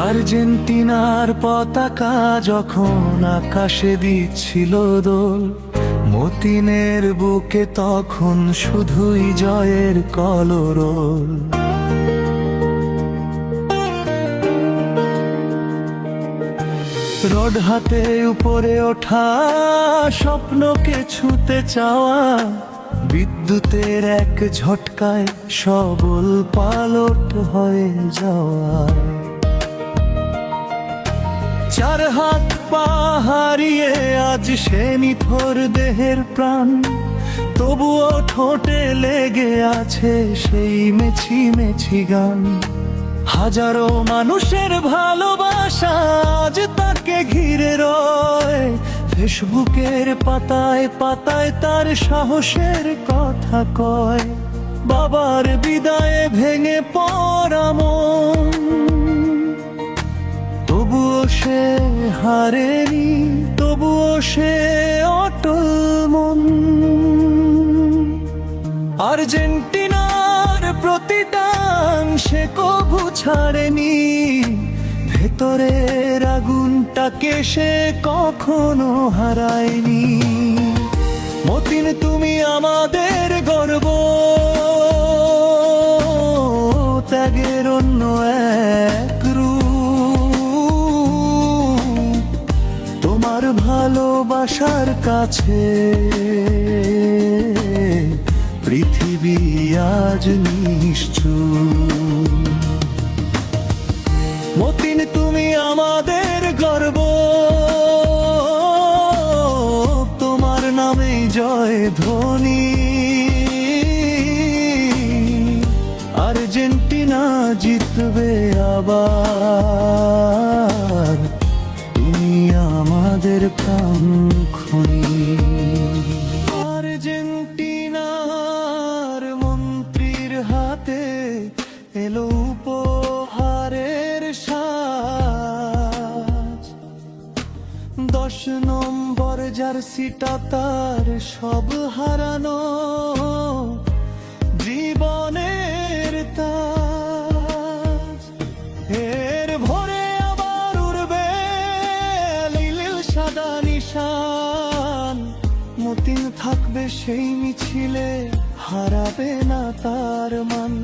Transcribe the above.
আর্জেন্টিনার পতাকা যখন আকাশে দিচ্ছিল দোল, মতিনের বুকে তখন শুধুই জয়ের কলরোল। রড হাতে উপরে ওঠা, স্বপ্নকে ছুঁতে চাওয়া, বিদ্যুতের এক ঝটকায় সবল পালট হয়ে যাওয়া। চার হাত পা হারিয়ে আজ সে নিথর দেহের প্রাণ, তবুও ঠোঁটে লেগে আছে সেই মেছি মেছি গান। হাজারো মানুষের ভালোবাসা আজ তাকে ঘিরে রয়, ফেসবুকের পাতায় পাতায় তার সাহসের কথা কয়। বাবার বিদায়ে ভেঙে পড়া মন, তবুও সে হারেনি, তবুও সে অটল মন। আর্জেন্টিনার প্রতিটা সে কবু ছাড়েনি, ভেতরের আগুনটাকে সে কখনো হারায়নি। মতিন তুমি আমাদের গর্ব, ত্যাগের অন্য এক রূপ। তোমার ভালোবাসার কাছে পৃথিবী আজ নিশ্চুপ। মতিন তুমি আমাদের গর্ব, তোমার নামে জয় ধ্বনি। আর্জেন্টিনা জিতবে আবার, তুমি আমাদের প্রাণ খনি। আর্জেন্টিনার মন্ত্রীর হাতে এলো উপহারের সাজ, 10 নম্বর জার্সিটা তার সব হারানো জীবনের তাজ। এর ভোরে আবার উড়বে নীল সাদা নিশান, মতিন থাকবে সেই মিছিলে, হারাবে না তার মান।